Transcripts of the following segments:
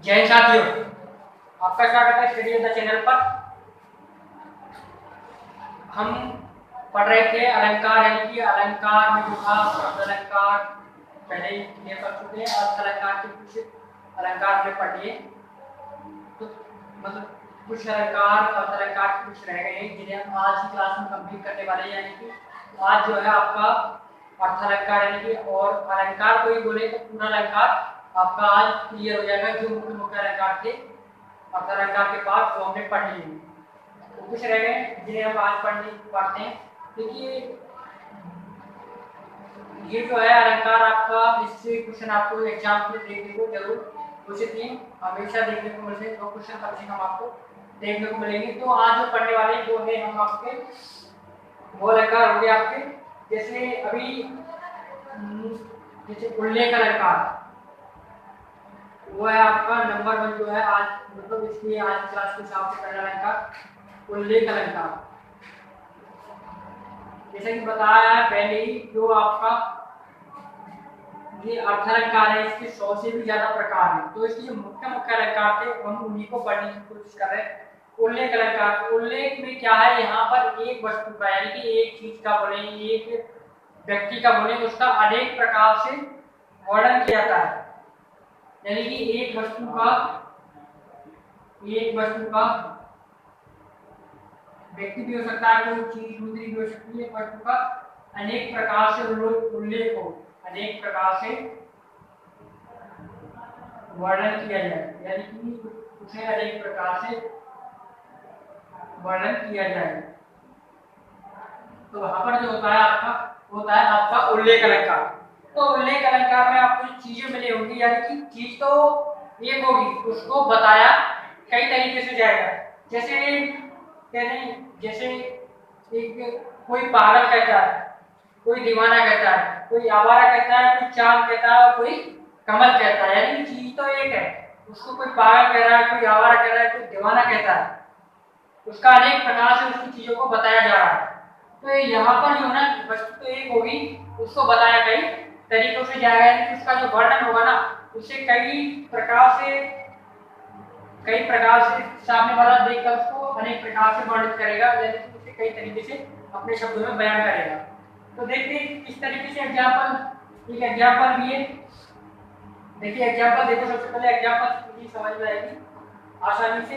जय साथियों, आपका स्वागत है स्टडी द चैनल पर। हम पढ़ रहे थे अलंकार, यानी कि अलंकार में जो था अलंकार पहले ये कर चुके हैं। अर्थ अलंकार के कुछ अलंकार हमने पढ़ लिए, तो मतलब कुछ अलंकार अर्थ अलंकार कुछ रह गए हैं जिन्हें हम आज की क्लास में कंप्लीट करने वाले हैं। यानी कि आज जो है आपका अर्थ अलंकार, यानी कि और अलंकार को ही बोले तो पूरा अलंकार आपका आज क्लियर हो जाएगा। जो मुख्य मुख्य अलंकार थे अर्थ अलंकार के पास वो हमने पढ़ लिए, तो कुछ रह गए जिन्हें हम आज पढ़ते हैं। देखिए ये जो है अलंकार आपका, इससे क्वेश्चन आपको एग्जाम में देखने को जरूर 2 से 3 हमेशा देखने को मिलते, 2 क्वेश्चन कम से कम आपको देखने को मिलेंगे। तो आज जो पढ़ने वाले वो है हम आपके वो अलंकार हो गए आपके, जैसे अभी जैसे उल्लेख अलंकार, वो है आपका नंबर 1 जो है आज, मतलब इसलिए आज क्लास के हिसाब से करना अलंकार उल्लेख अलंकार। जैसे कि बताया है पहले ही, जो आपका ये अर्थ अलंकार है, इसके 100 से भी ज्यादा प्रकार हैं। तो इसके जो मुख्य मुख्य अलंकार थे हम उन्हीं को पढ़ने की कोशिश कर रहे हैं। उल्लेख अलंकार, उल्लेख में क्या है, यहाँ पर एक वस्तु का यानी कि एक चीज का बोले, एक व्यक्ति का बोले तो उसका अनेक प्रकार से वर्णन किया जाता है। यानी कि एक वस्तु का व्यक्ति भी हो सकता है, कोई चीज दूसरी भी हो सकती है। वस्तु का अनेक प्रकार से उल्लेख हो, अनेक प्रकार से वर्णन किया जाए, यानी कि उसे अनेक प्रकार से वर्णन किया जाए। तो वहां पर जो होता है आपका उल्लेख अलंकार। तो उल्लेख अलंकार में आपको चीजें मिली होंगी, यानी कि चीज तो एक होगी, उसको बताया कई तरीके से जाएगा। जैसे एक कोई पागल कहता है, कोई दीवाना कहता है, कोई आवारा कहता है, कोई चांद कहता है और कोई कमल कहता है। यानी कि चीज तो एक है, उसको कोई पागल कह रहा है, कोई आवारा कह रहा है, कोई दीवाना कहता है, उसका अनेक प्रकार से उसकी चीजों को बताया जा रहा है। तो यहाँ पर जो है ना वस्तु तो एक होगी, उसको बताया कई तरीकों से जाएगा, यानी कि उसका जो वर्णन होगा ना उसे कई प्रकार से सामने वाला देखकर उसको अनेक प्रकार से वर्णित करेगा, यानी कि उसे कई तरीके से अपने शब्दों में बयान करेगा। तो देखते हैं किस तरीके से एग्जाम्पल, एक एग्जाम्पल भी है। देखिए एग्जाम्पल देखो, सबसे पहले एग्जाम्पल समझ में आएगी आसानी से।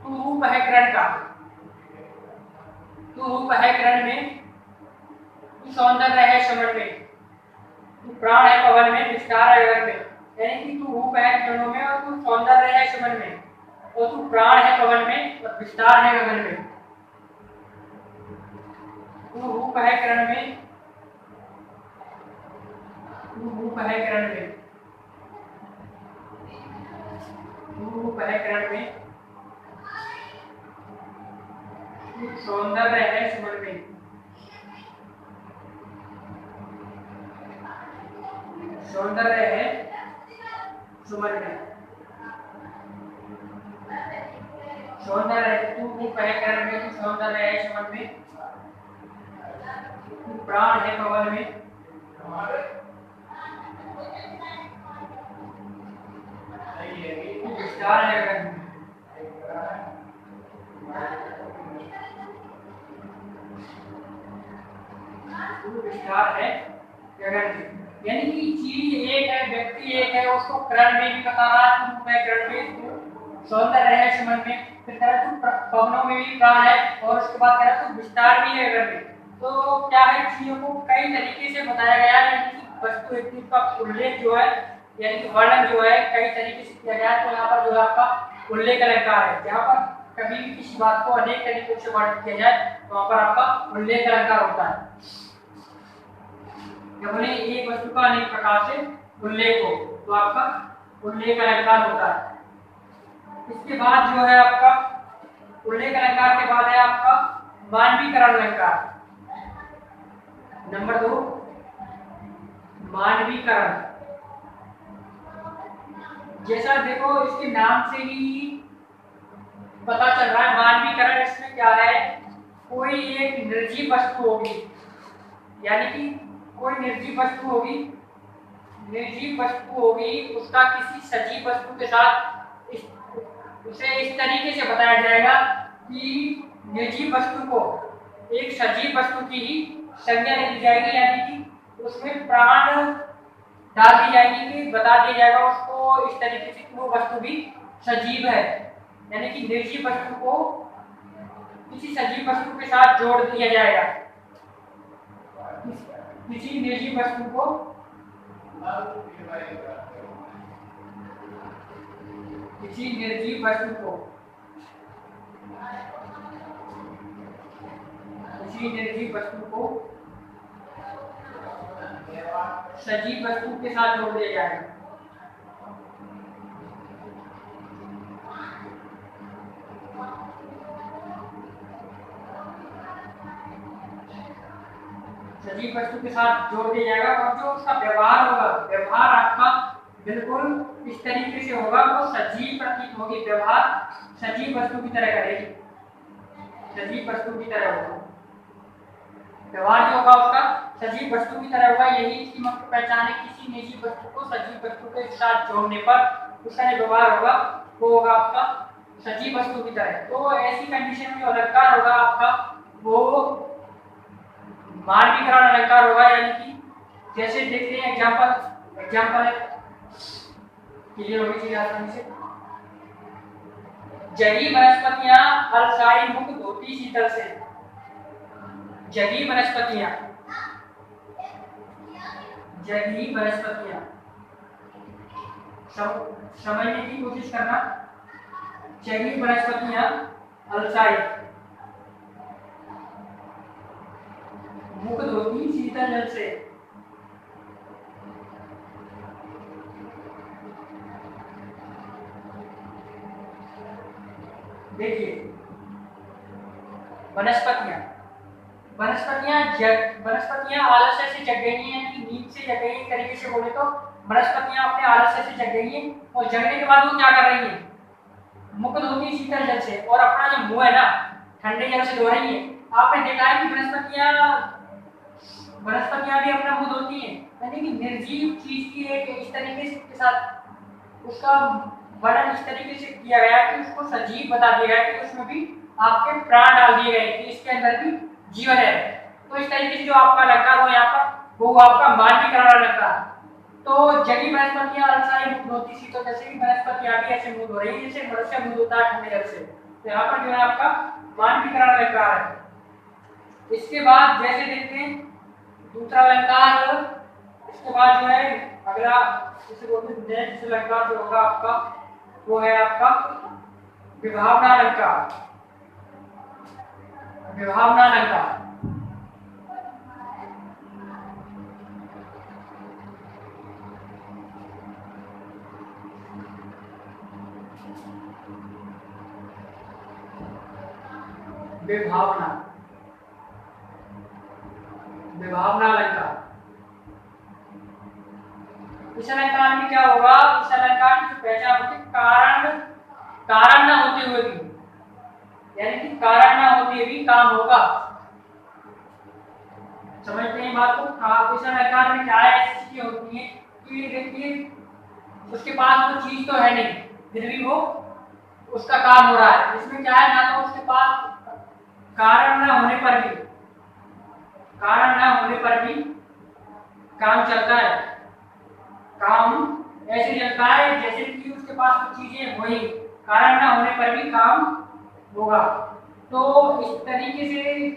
तू रूप है किरण का, तू रूप है किरण में, तू सौंदर्य है शमन में, तू प्राण है पवन में, विस्तार है गगन में। यानी कि तू रूप है किरणों में और तू सौंदर्य है शमन में और तू प्राण है पवन में और विस्तार है गगन में। तू रूप है किरण में, तू रूप है किरण में, तू रूप है किरण में, तू सौंदर्य है सुमन में, सौंदर्य है सुमन में, सौंदर्य। तू रूप है किरण में, तू सौंदर्य है सुमन में, तू प्राण है पवन में, तू विस्तार है गगन में। विस्तार है गगन में, यानी कि चीज एक है, व्यक्ति एक है, उसको किरण में भी बता रहा है, तू मैं किरण में, सौंदर्य है सुमन में, फिर कह रहा तू पवनों में भी प्राण है और उसके बाद कह रहा तू विस्तार भी है गगन में। तो क्या है, चीजों को कई तरीके से बताया गया है, यानी कि वस्तु एक चीज का उल्लेख जो है, यानी कि वर्णन जो है कई तरीके से किया गया है। तो यहाँ पर जो है आपका उल्लेख अलंकार है, जहाँ पर कभी भी किसी बात को अनेक तरीकों से वर्णन किया जाए तो वहां पर आपका उल्लेख अलंकार होता है। जब एक वस्तु का अनेक प्रकार से उल्लेख हो तो आपका उल्लेख अलंकार होता है। इसके बाद जो है आपका उल्लेख अलंकार के बाद है आपका मानवीकरण अलंकार। नंबर 2 मानवीकरण। जैसा देखो इसके नाम से ही पता चल रहा है, मानवीकरण इसमें क्या है, कोई एक निर्जीव वस्तु होगी, यानी कि कोई निर्जीव वस्तु होगी निर्जीव वस्तु होगी उसका किसी सजीव वस्तु के साथ उसे इस तरीके से बताया जाएगा कि निर्जीव वस्तु को एक सजीव वस्तु की ही संज्ञा दी जाएगी, यानी कि उसमें प्राण डाल दी जाएगी कि बता दिया जाएगा उसको इस तरीके से कि वो वस्तु भी सजीव है, यानी कि निर्जीव वस्तु को किसी सजीव वस्तु के साथ जोड़ दिया जाएगा। किसी निर्जीव वस्तु को किसी निर्जीव वस्तु को सजीव वस्तु के साथ जोड़ दिया जाएगा। सजीव वस्तु के साथ जोड़ दिया जाएगा और जो उसका व्यवहार होगा, व्यवहार आपका बिल्कुल इस तरीके से होगा, वो सजीव प्रतीत होगी, व्यवहार सजीव वस्तु की तरह करेगी, सजीव वस्तु की तरह होगा व्यवहार जो होगा उसका सजीव वस्तु की तरह होगा। यही इसकी मुख्य पहचान है, किसी निर्जीव वस्तु को सजीव वस्तु के साथ जोड़ने पर उसका जो व्यवहार होगा वो होगा आपका सजीव वस्तु की तरह। तो ऐसी कंडीशन में जो अलंकार होगा आपका वो मानवीकरण अलंकार होगा, यानी कि जैसे देखते हैं एग्जांपल क्लियर होगी चीज आसानी से। जगी वनस्पतियां अलसाई मुख धोती शीतल से। जगी वनस्पतियां समझने की कोशिश करना। जगी वनस्पतियां अलसाई मुख धोती शीतल जल से। देखिए वनस्पतियां आलस्य से जग गई हैं, यानी नींद से जग गई हैं। तरीके से बोले तो वनस्पतियां अपने आलस्य से जग गई हैं और जगने के बाद वो क्या कर रही हैं, मुख धोती शीतल जल से, और अपना जो मुंह है ना ठंडे जल से धो रही है। आपने देखा है कि वनस्पतियां भी अपना मुंह धोती हैं, यानी कि निर्जीव चीज की एक इस तरीके से के साथ उसका वर्णन इस तरीके से किया गया कि उसको सजीव बता दिया गया कि उसमें भी आपके प्राण डाल दिए गए कि इसके अंदर भी जीवन है। तो इस तरीके से जो आपका अलंकार हो यहाँ पर वो आपका मानवीकरण अलंकार। तो जगी वनस्पतियां अलसाई मुख धोती शीतल, जैसे कि वनस्पतियां भी ऐसे मुंह धो रही है जैसे मनुष्य मुंह धोता है ठंडे जल से। तो यहाँ पर जो है आपका मानवीकरण अलंकार है। इसके बाद जैसे देखते हैं दूसरा अलंकार, इसके बाद जो है अगला जिसे बोलते हैं नेक्स्ट अलंकार जो होगा आपका वो है आपका विभावना अलंकार। विभावना अलंकार विभावना अलंकार। इस अलंकार में क्या होगा, इस अलंकार की पहचान होती है कारण ना होते हुए भी, यानी कि कारण ना होते भी काम होगा। समझते हैं बात को। इस अलंकार में क्या है, ऐसी चीजें होती हैं कि देखिए उसके पास तो चीज तो है नहीं फिर भी वो उसका काम हो रहा है। इसमें क्या है, ना तो उसके पास कारण ना होने पर भी काम चलता है। काम ऐसे चलता है जैसे कि उसके पास कुछ चीजें वही कारण ना होने पर भी काम होगा। तो इस तरीके से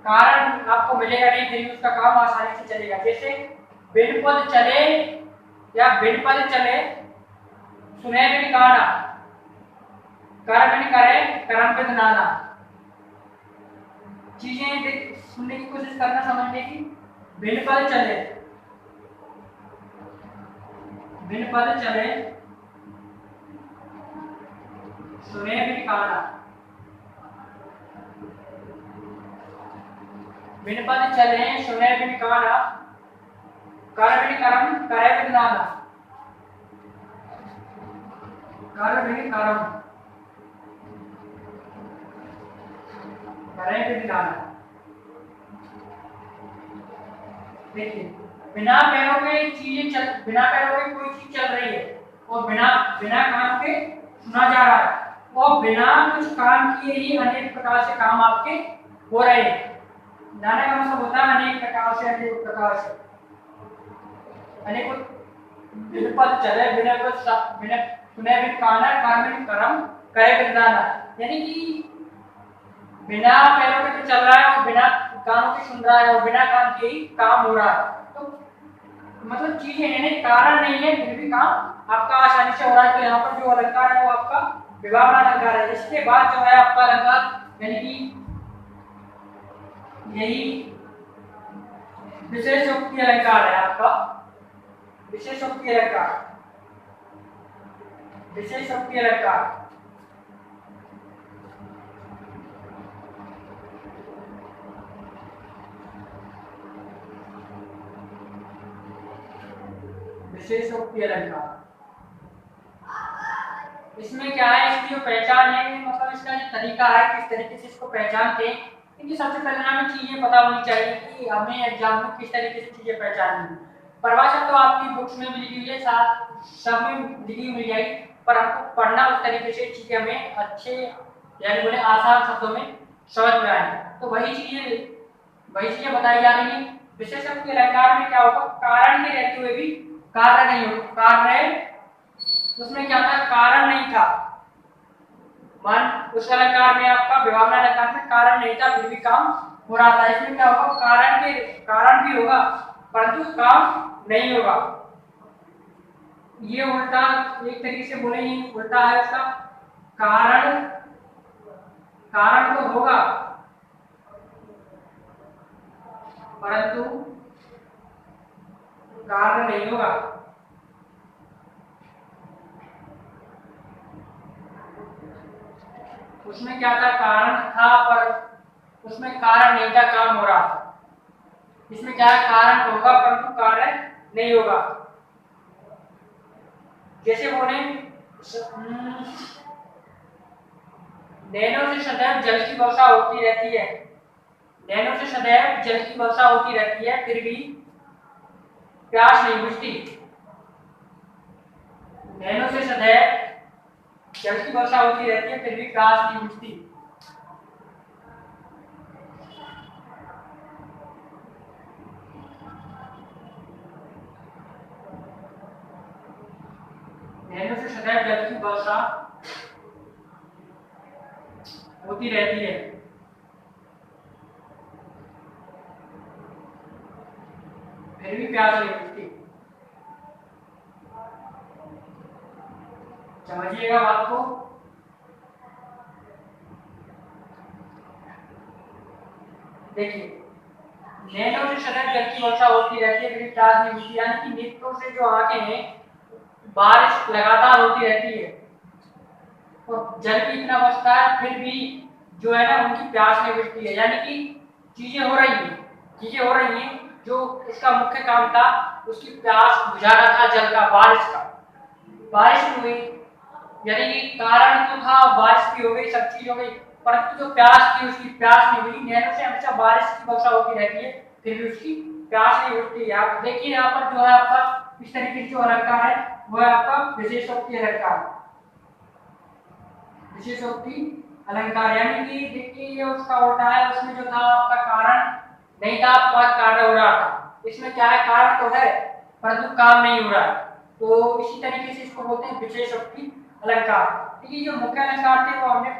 कारण आपको मिलेगा नहीं फिर उसका काम आसानी से चलेगा। जैसे बिन पद चले या बिन पद चले सुने बिन काना, कारण बिन करे कर्म बिन नाना। चीजें सुनने की कोशिश करना, समझने की। बिन पद चले सुने बिन काना, बिन पद चले सुने बिन काना, कर बिन कर्म करे बिन नाना। कर बिन कर्म करे बिन नाना। देखिए बिना पैरों के बिना पैरों के कोई चीज चल रही है और बिना बिना काम के सुना जा रहा है, और बिना कुछ काम किए ही अनेक प्रकार से काम आपके हो रहे हैं। गाने का मतलब होता है अनेक प्रकार से, अनेक प्रकार से, अनेक विपद चले बिना बिना सुने भी काना कार्य कर्म करे बिंदाना, यानी कि बिना पैरों के तो चल रहा है और बिना कानों के सुन रहा है और बिना काम के ही काम हो रहा है। तो मतलब चीजें यानी कारण नहीं है फिर भी काम आपका आसानी से हो रहा है। तो यहाँ पर जो अलंकार है वो आपका विभावना अलंकार है। इसके बाद जो है आपका अलंकार यानी कि यही विशेषोक्ति अलंकार है आपका, विशेषोक्ति अलंकार, विशेषोक्ति अलंकार। विशेषोक्ति अलंकार इसमें क्या है, इसकी जो पहचान है मतलब इसका जो तरीका है किस तरीके से इसको पहचानते हैं, क्योंकि सबसे पहले हमें चीजें पता होनी चाहिए कि हमें एग्जाम में किस तरीके से चीजें पहचाननी है। परिभाषा तो आपकी बुक्स में भी लिखी हुई है, साथ सब में लिखी मिल जाएगी, पर आपको पढ़ना उस तरीके से चीजें हमें अच्छे यानी बोले आसान शब्दों में समझ में आए। तो वही चीजें बताई जा रही है। विशेषोक्ति अलंकार में क्या होगा, कारण के रहते हुए भी कार्य नहीं होगा, कार्य उसमें क्या था, कारण नहीं था। मान उस अलंकार में आपका विभावना अलंकार में कारण नहीं था फिर भी काम हो रहा था। इसमें क्या होगा, कारण भी होगा परंतु काम नहीं होगा। ये उल्टा एक तरीके से बोले ये उल्टा है उसका, कारण तो होगा परंतु कार्य नहीं होगा। उसमें क्या था, कारण था पर उसमें कारण नहीं था, काम हो रहा था। इसमें क्या है, कारण होगा परंतु कार्य नहीं होगा। जैसे बोले नैनों से सदैव जल की वर्षा होती रहती है, नैनों से सदैव जल की वर्षा होती रहती है फिर भी प्यास नहीं बुझती। नैनों से सदैव जल की वर्षा होती रहती है फिर भी प्यास नहीं बुझती। नैनों से सदैव जल की वर्षा होती रहती है फिर भी प्यास नहीं बुझती। समझिएगा बात को। देखिए नैनों से सदैव जल की वर्षा होती रहती है फिर भी प्यास नहीं बुझती, यानी कि नेत्रों से जो आंखें हैं बारिश लगातार होती रहती है और जल भी इतना बचता है फिर भी जो है ना उनकी प्यास नहीं बुझती है। यानी कि चीजें हो रही हैं जो उसका मुख्य काम था उसकी प्यास बुझाना था जल का, बारिश नहीं हुई, यानी कि कारण तो था बारिश की हो गई, सब चीज हो गई, परंतु जो प्यास थी उसकी प्यास नहीं हुई। नैनों से हमेशा बारिश की वर्षा होती रहती है फिर भी उसकी प्यास नहीं बुझती। आप देखिए यहाँ पर जो है आपका इस तरीके से जो अलंकार है वो है आपका विशेषोक्ति अलंकार, विशेषोक्ति अलंकार। यानी कि देखिए ये उसका उल्टा है, उसमें जो था आपका कारण नहीं था पर कार्य हो रहा था। इसमें क्या है, कारण तो है परंतु काम नहीं हो रहा है। तो इसी तरीके से इसको बोलते हैं विशेषोक्ति अलंकार। देखिए जो मुख्य अलंकार थे वो हमने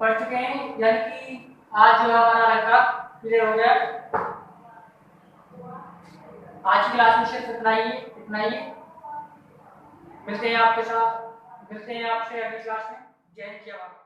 पढ़ चुके हैं, यानी कि आज जो हमारा अलंकार क्लियर हो गया। आज की क्लास में सिर्फ इतना ही। मिलते हैं आपसे अगली क्लास में। जय हिंद जय भारत।